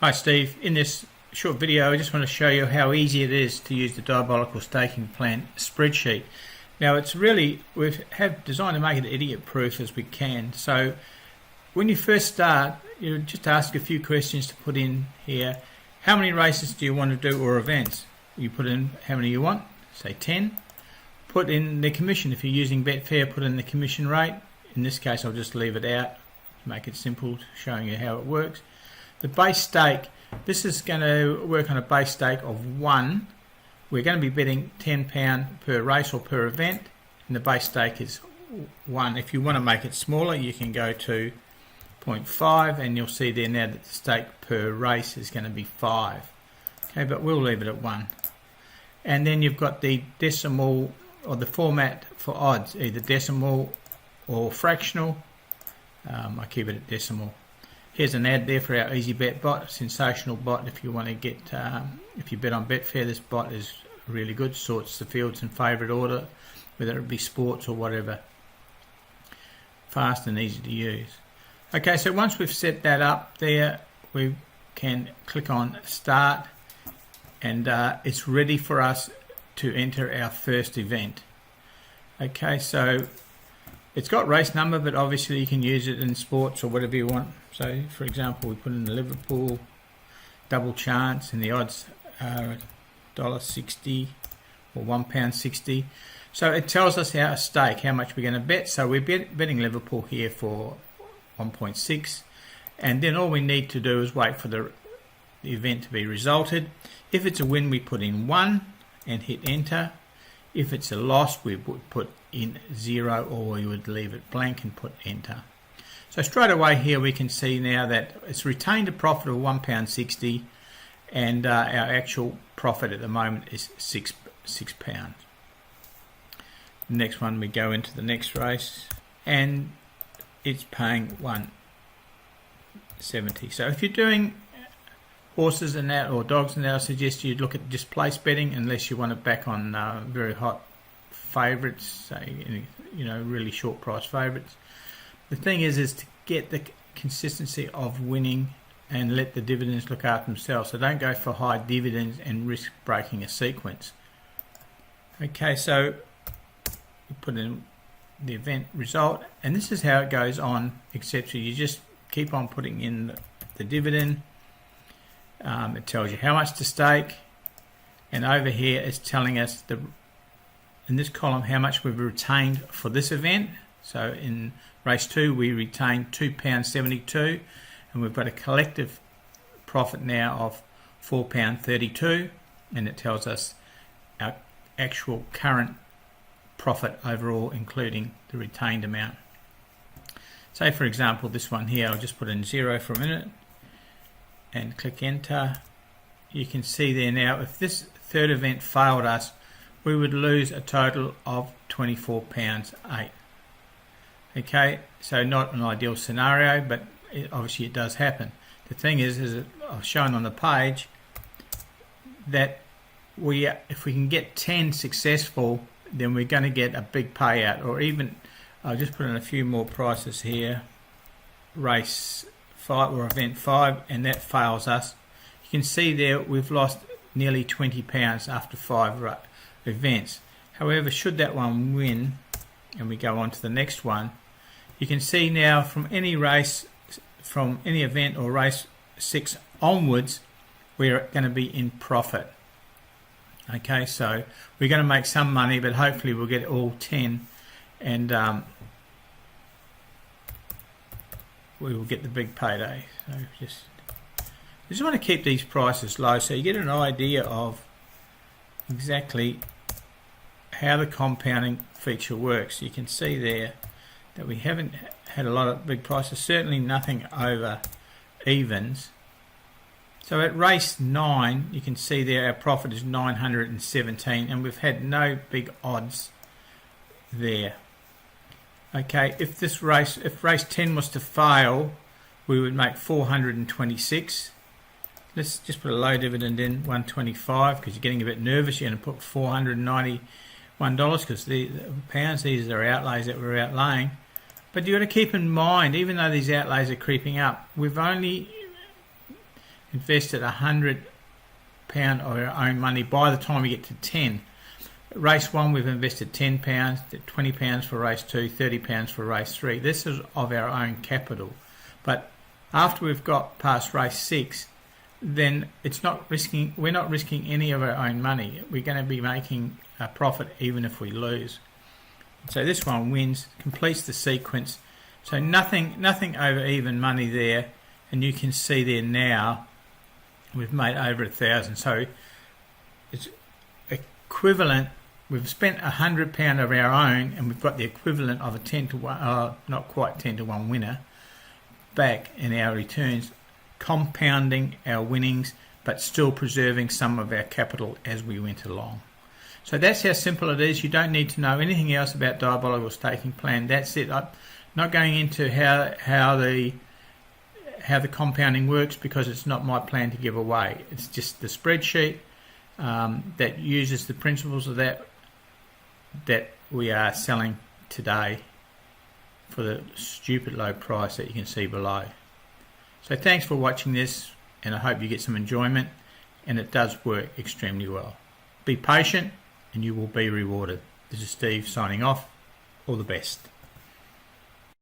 Hi Steve, in this short video I just want to show you how easy it is to use the Diabolical staking plan spreadsheet. Now it's really, we have designed to make it idiot proof as we can. So when you first start, you just ask a few questions to put in here. How many races do you want to do or events? You put in how many you want, say 10. Put in the commission. If you're using Betfair, put in the commission rate. In this case I'll just leave it out to make it simple, showing you how it works. The base stake, this is going to work on a base stake of 1. We're going to be betting £10 per race or per event, and the base stake is 1. If you want to make it smaller, you can go to 0.5, and you'll see there now that the stake per race is going to be 5. Okay, but we'll leave it at 1. And then you've got the decimal, or the format for odds, either decimal or fractional. I keep it at decimal. Here's an ad there for our easy bet bot, sensational bot. If you want to get, if you bet on Betfair, this bot is really good. Sorts the fields in favourite order, whether it be sports or whatever. Fast and easy to use. Okay, so once we've set that up there, we can click on Start, and it's ready for us to enter our first event. Okay, so it's got race number, but obviously you can use it in sports or whatever you want. So, for example, we put in the Liverpool double chance, and the odds are $1.60 or £1.60. So it tells us our stake, how much we're going to bet. So we're betting Liverpool here for 1.6, and then all we need to do is wait for the event to be resulted. If it's a win, we put in 1 and hit enter. If it's a loss, we would put in 0, or we would leave it blank and put enter. So straight away here we can see now that it's retained a profit of £1.60, and our actual profit at the moment is £6. The next one, we go into the next race, and it's paying £1.70. So if you're doing horses and that, or dogs and that, I suggest you look at just place betting, unless you want to back on very hot favourites, say, you know, really short price favourites. The thing is to get the consistency of winning and let the dividends look after themselves. So don't go for high dividends and risk breaking a sequence. Okay, so you put in the event result, and this is how it goes on, etc. You just keep on putting in the dividend. It tells you how much to stake, and over here it's telling us in this column how much we've retained for this event. So in race 2 we retained £2.72, and we've got a collective profit now of £4.32, and it tells us our actual current profit overall, including the retained amount. Say for example this one here, I'll just put in 0 for a minute and click enter. You can see there now, if this third event failed us, we would lose a total of £24.08. Okay, so not an ideal scenario, but obviously it does happen. The thing is I've shown on the page that if we can get 10 successful, then we're going to get a big payout. Or even, I'll just put in a few more prices here. Race 5 or event 5, and that fails us. You can see there we've lost nearly £20 after 5 events. However, should that one win and we go on to the next one, you can see now from any race, from any event or race 6 onwards, we're going to be in profit. Okay, so we're going to make some money, but hopefully we'll get all 10, and we will get the big payday. So just want to keep these prices low so you get an idea of exactly how the compounding feature works. You can see there that we haven't had a lot of big prices, certainly nothing over evens. So at race 9, you can see there our profit is 917, and we've had no big odds there. Okay, if race 10 was to fail, we would make 426. Let's just put a low dividend in, 125, because you're getting a bit nervous. You're going to put $491 because the pounds, these are outlays that we're outlaying. But you've got to keep in mind, even though these outlays are creeping up, we've only invested £100 of our own money by the time we get to 10. Race 1 we've invested £10, £20 for race 2, £30 for race 3. This is of our own capital. But after we've got past race 6, then we're not risking any of our own money. We're going to be making a profit even if we lose. So this one wins, completes the sequence. So nothing over even money there, and you can see there now we've made over 1,000. So it's equivalent. We've spent £100 of our own, and we've got the equivalent of a 10 to 1, not quite 10 to 1 winner back in our returns, compounding our winnings, but still preserving some of our capital as we went along. So that's how simple it is. You don't need to know anything else about Diabolical Staking Plan. That's it. I'm not going into how the compounding works, because it's not my plan to give away. It's just the spreadsheet that uses the principles of that we are selling today for the stupid low price that you can see below. So thanks for watching this, and I hope you get some enjoyment, and it does work extremely well. Be patient and you will be rewarded. This is Steve signing off. All the best.